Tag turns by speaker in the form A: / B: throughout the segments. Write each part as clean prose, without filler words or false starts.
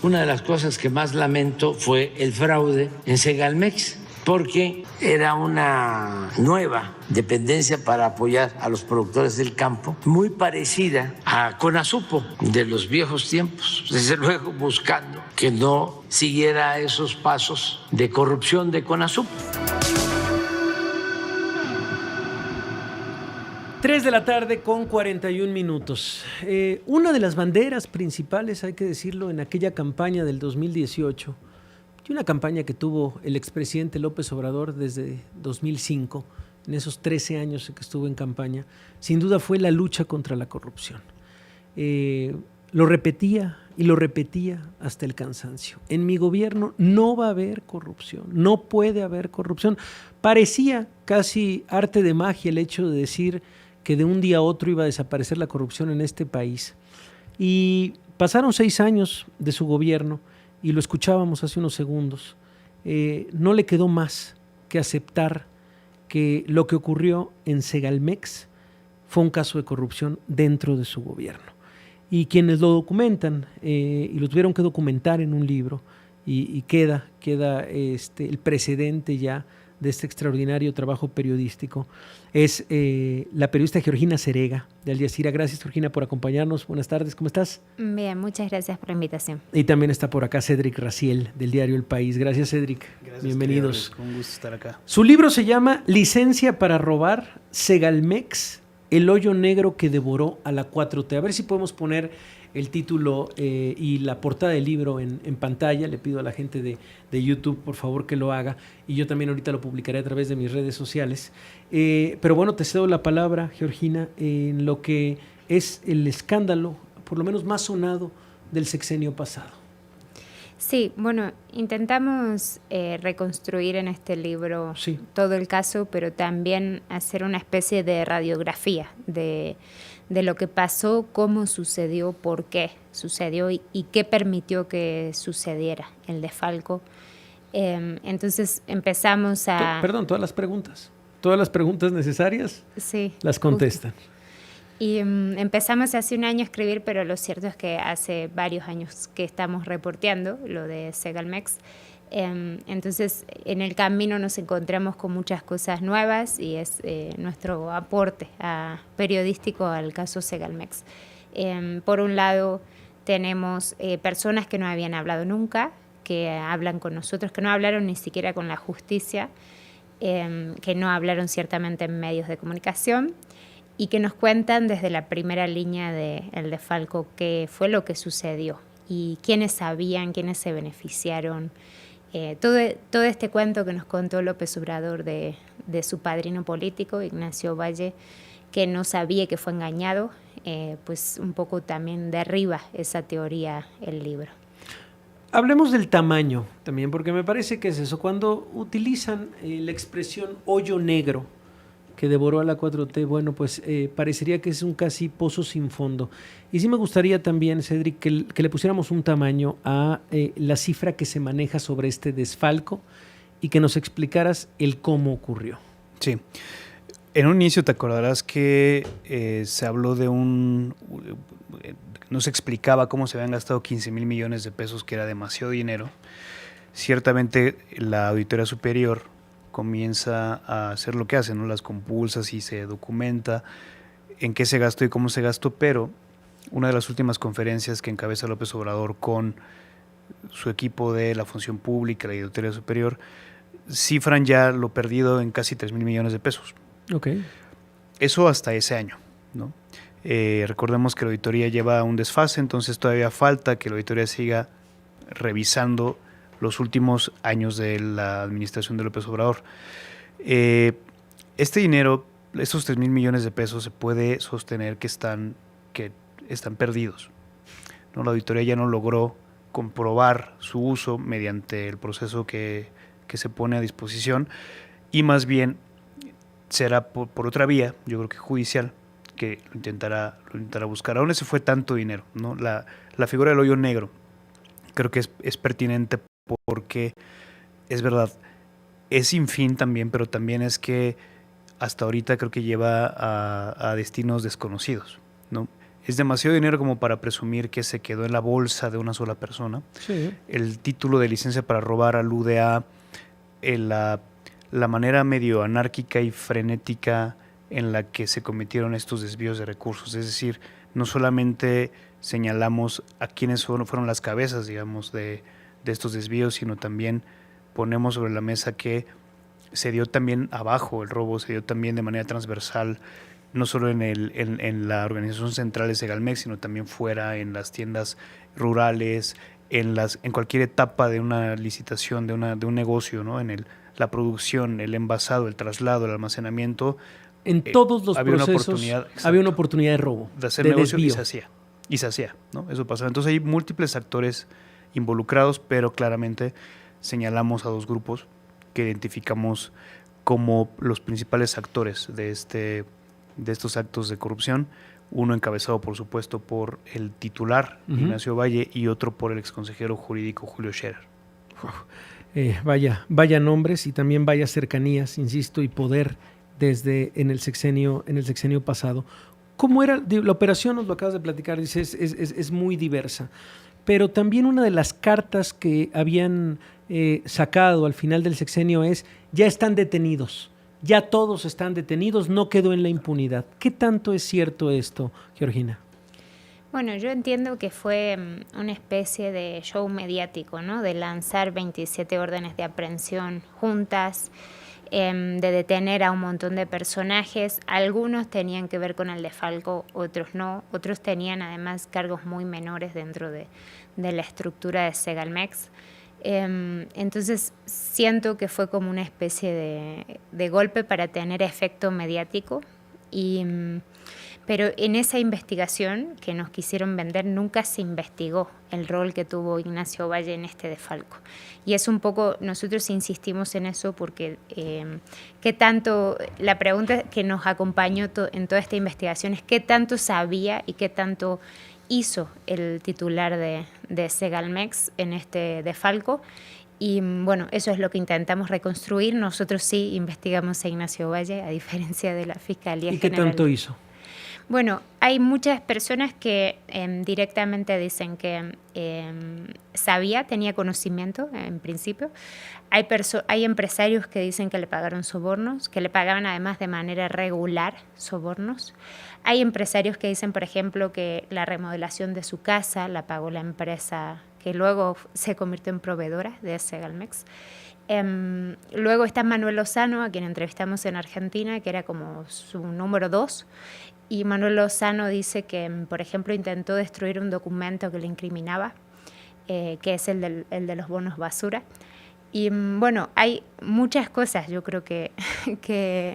A: una de las cosas que más lamento fue el fraude en Segalmex, porque era una nueva dependencia para apoyar a los productores del campo, muy parecida a Conasupo de los viejos tiempos, desde luego buscando que no siguiera esos pasos de corrupción de Conasupo.
B: 3 de la tarde con 41 minutos. Una de las banderas principales, hay que decirlo, en aquella campaña del 2018, y una campaña que tuvo el expresidente López Obrador desde 2005, en esos 13 años que estuvo en campaña, sin duda fue la lucha contra la corrupción. Lo repetía y lo repetía hasta el cansancio. En mi gobierno no va a haber corrupción, no puede haber corrupción. Parecía casi arte de magia el hecho de decir que de un día a otro iba a desaparecer la corrupción en este país. Y pasaron 6 años de su gobierno y lo escuchábamos hace unos segundos. No le quedó más que aceptar que lo que ocurrió en Segalmex fue un caso de corrupción dentro de su gobierno. Y quienes lo documentan, y lo tuvieron que documentar en un libro, y queda el precedente ya de este extraordinario trabajo periodístico, es la periodista Georgina Serega de Al Jazeera. Gracias, Georgina, por acompañarnos. Buenas tardes, ¿cómo estás?
C: Bien, muchas gracias por la invitación.
B: Y también está por acá Cédric Raciel del diario El País. Gracias, Cédric.
D: Gracias,
B: bienvenidos.
D: Un gusto estar acá.
B: Su libro se llama Licencia para robar, Segalmex, el hoyo negro que devoró a la 4T. A ver si podemos poner el título y la portada del libro en pantalla. Le pido a la gente de YouTube, por favor, que lo haga. Y yo también ahorita lo publicaré a través de mis redes sociales. Pero bueno, te cedo la palabra, Georgina, en lo que es el escándalo, por lo menos más sonado, del sexenio pasado.
C: Sí, bueno, intentamos reconstruir en este libro todo el caso, pero también hacer una especie de radiografía de lo que pasó, cómo sucedió, por qué sucedió y qué permitió que sucediera el desfalco. Entonces empezamos a...
B: Perdón, todas las preguntas necesarias las contestan.
C: Y empezamos hace un año a escribir, pero lo cierto es que hace varios años que estamos reporteando lo de Segalmex. Entonces, en el camino nos encontramos con muchas cosas nuevas y es nuestro aporte periodístico al caso Segalmex. Por un lado, tenemos personas que no habían hablado nunca, que hablan con nosotros, que no hablaron ni siquiera con la justicia, que no hablaron ciertamente en medios de comunicación, y que nos cuentan desde la primera línea del desfalco qué fue lo que sucedió y quiénes sabían, quiénes se beneficiaron. Todo este cuento que nos contó López Obrador de su padrino político, Ignacio Valle, que no sabía que fue engañado, pues un poco también derriba esa teoría el libro.
B: Hablemos del tamaño también, porque me parece que es eso. Cuando utilizan la expresión hoyo negro que devoró a la 4T, bueno, pues parecería que es un casi pozo sin fondo. Y sí me gustaría también, Cédric, que le pusiéramos un tamaño a la cifra que se maneja sobre este desfalco y que nos explicaras el cómo ocurrió.
D: Sí. En un inicio te acordarás que se habló de no se explicaba cómo se habían gastado 15,000 millones de pesos, que era demasiado dinero. Ciertamente la Auditoría Superior comienza a hacer lo que hace, ¿no? Las compulsas y se documenta en qué se gastó y cómo se gastó, pero una de las últimas conferencias que encabeza López Obrador con su equipo de la Función Pública, la Auditoría Superior, cifran ya lo perdido en casi 3,000 millones de pesos.
B: Okay.
D: Eso hasta ese año, ¿no? Recordemos que la auditoría lleva un desfase, entonces todavía falta que la auditoría siga revisando los últimos años de la administración de López Obrador. Este dinero, estos 3,000 millones de pesos, se puede sostener que están perdidos, ¿no? La auditoría ya no logró comprobar su uso mediante el proceso que se pone a disposición, y más bien será por otra vía, yo creo que judicial, que lo intentará buscar. ¿A dónde se fue tanto dinero, ¿no? La figura del hoyo negro creo que es pertinente porque es verdad, es sin fin también, pero también es que hasta ahorita creo que lleva a destinos desconocidos, ¿no? Es demasiado dinero como para presumir que se quedó en la bolsa de una sola persona.
B: Sí.
D: El título de licencia para robar alude a la manera medio anárquica y frenética en la que se cometieron estos desvíos de recursos. Es decir, no solamente señalamos a quienes fueron las cabezas, digamos, de estos desvíos, sino también ponemos sobre la mesa que se dio también abajo el robo, se dio también de manera transversal, no solo en la organización central de Segalmex, sino también fuera, en las tiendas rurales, en cualquier etapa de una licitación, de un negocio, ¿no? La producción, el envasado, el traslado, el almacenamiento.
B: En todos los
D: había
B: procesos había una oportunidad de robo,
D: de hacer
B: de
D: negocio
B: desvío.
D: y se hacía, ¿no? Eso pasaba. Entonces hay múltiples actores involucrados, pero claramente señalamos a dos grupos que identificamos como los principales actores de estos actos de corrupción. Uno encabezado, por supuesto, por el titular, Ignacio Valle, y otro por el exconsejero jurídico Julio Scherer.
B: Vaya nombres y también vaya cercanías, insisto, y poder en el sexenio pasado. ¿Cómo era la operación? Nos lo acabas de platicar, dices, es muy diversa. Pero también una de las cartas que habían sacado al final del sexenio es: ya están detenidos, ya todos están detenidos, no quedó en la impunidad. ¿Qué tanto es cierto esto, Georgina?
C: Bueno, yo entiendo que fue una especie de show mediático, ¿no? De lanzar 27 órdenes de aprehensión juntas, de detener a un montón de personajes. Algunos tenían que ver con el desfalco, otros no. Otros tenían además cargos muy menores dentro de la estructura de Segalmex. Entonces siento que fue como una especie de golpe para tener efecto mediático. Pero en esa investigación que nos quisieron vender nunca se investigó el rol que tuvo Ignacio Valle en este desfalco. Y es un poco, nosotros insistimos en eso porque qué tanto, la pregunta que nos acompañó en toda esta investigación es qué tanto sabía y qué tanto hizo el titular de Segalmex en este desfalco. Y bueno, eso es lo que intentamos reconstruir. Nosotros sí investigamos a Ignacio Valle, a diferencia de la Fiscalía General.
B: ¿Y qué tanto hizo?
C: Bueno, hay muchas personas que directamente dicen que sabía, tenía conocimiento en principio. Hay empresarios que dicen que le pagaron sobornos, que le pagaban además de manera regular sobornos. Hay empresarios que dicen, por ejemplo, que la remodelación de su casa la pagó la empresa que luego se convirtió en proveedora de Segalmex. Luego está Manuel Lozano, a quien entrevistamos en Argentina, que era como su número 2. Y Manuel Lozano dice que, por ejemplo, intentó destruir un documento que le incriminaba, que es el de los bonos basura. Y bueno, hay muchas cosas, yo creo que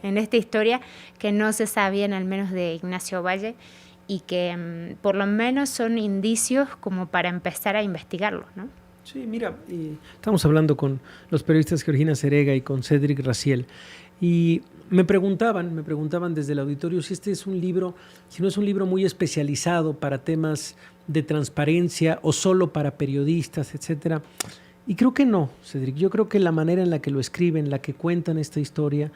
C: en esta historia que no se sabían, al menos de Ignacio Valle, y que por lo menos son indicios como para empezar a investigarlo, ¿no?
B: Sí, mira, estamos hablando con los periodistas Georgina Serega y con Cédric Raciel, y me preguntaban desde el auditorio si este es un libro, si no es un libro muy especializado para temas de transparencia o solo para periodistas, etcétera. Y creo que no, Cédric. Yo creo que la manera en la que lo escriben, la que cuentan esta historia,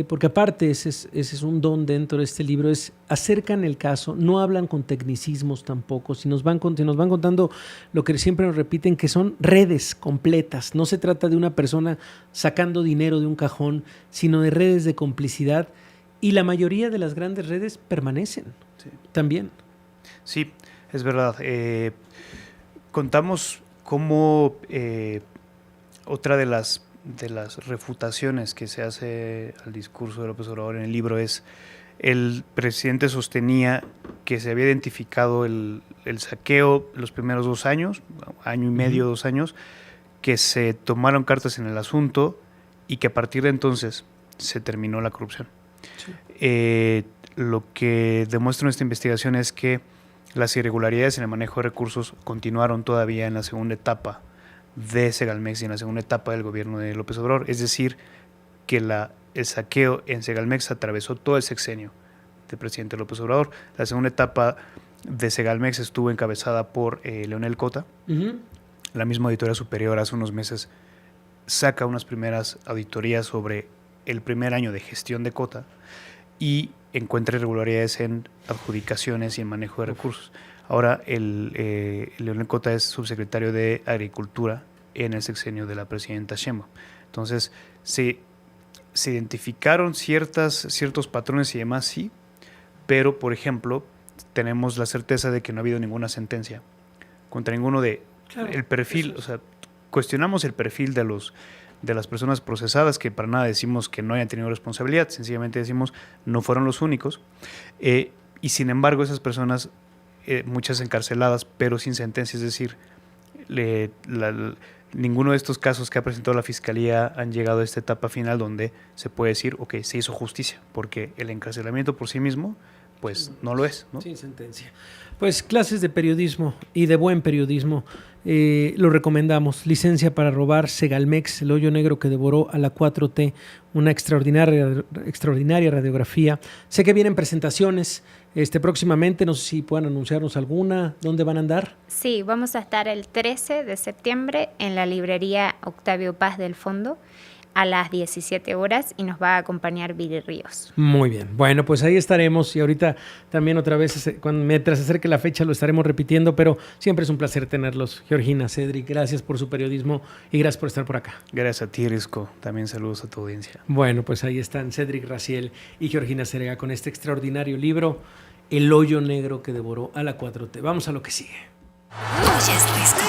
B: porque aparte ese es un don dentro de este libro, es acercan el caso, no hablan con tecnicismos tampoco, si nos van contando lo que siempre nos repiten, que son redes completas. No se trata de una persona sacando dinero de un cajón, sino de redes de complicidad, y la mayoría de las grandes redes permanecen también. Sí,
D: es verdad. Contamos cómo otra de las refutaciones que se hace al discurso de López Obrador en el libro es: el presidente sostenía que se había identificado el saqueo los primeros 2 años, año y medio, 2 años, que se tomaron cartas en el asunto y que a partir de entonces se terminó la corrupción. Sí. Lo que demuestra nuestra investigación es que las irregularidades en el manejo de recursos continuaron todavía en la segunda etapa de Segalmex y en la segunda etapa del gobierno de López Obrador. Es decir, que el saqueo en Segalmex atravesó todo el sexenio del presidente López Obrador. La segunda etapa de Segalmex estuvo encabezada por Leonel Cota. La misma Auditoría Superior hace unos meses saca unas primeras auditorías sobre el primer año de gestión de Cota, y encuentra irregularidades en adjudicaciones y en manejo de recursos. Ahora, Leonel Cota es subsecretario de Agricultura en el sexenio de la presidenta Sheinbaum. Entonces, se identificaron ciertos patrones y demás, sí, pero, por ejemplo, tenemos la certeza de que no ha habido ninguna sentencia contra ninguno de el perfil, o sea, cuestionamos el perfil de las personas procesadas, que para nada decimos que no hayan tenido responsabilidad, sencillamente decimos no fueron los únicos, y sin embargo esas personas, muchas encarceladas, pero sin sentencia, es decir, ninguno de estos casos que ha presentado la Fiscalía han llegado a esta etapa final donde se puede decir, ok, se hizo justicia, porque el encarcelamiento por sí mismo, pues no lo es, ¿no?
B: Sin sentencia. Pues clases de periodismo y de buen periodismo, lo recomendamos. Licencia para robar, Segalmex, el hoyo negro que devoró a la 4T, una extraordinaria radiografía. Sé que vienen presentaciones próximamente, no sé si puedan anunciarnos alguna, ¿dónde van a andar?
C: Sí, vamos a estar el 13 de septiembre en la librería Octavio Paz del Fondo a las 17 horas y nos va a acompañar Billy Ríos.
B: Muy bien, bueno, pues ahí estaremos y ahorita también otra vez, mientras se acerque la fecha lo estaremos repitiendo, pero siempre es un placer tenerlos. Georgina, Cedric, gracias por su periodismo y gracias por estar por acá.
D: Gracias a ti, Risco. También saludos a tu audiencia.
B: Bueno, pues ahí están Cedric Raciel y Georgina Cerega con este extraordinario libro, El hoyo negro que devoró a la 4T. Vamos a lo que sigue.
E: Oye, Risco.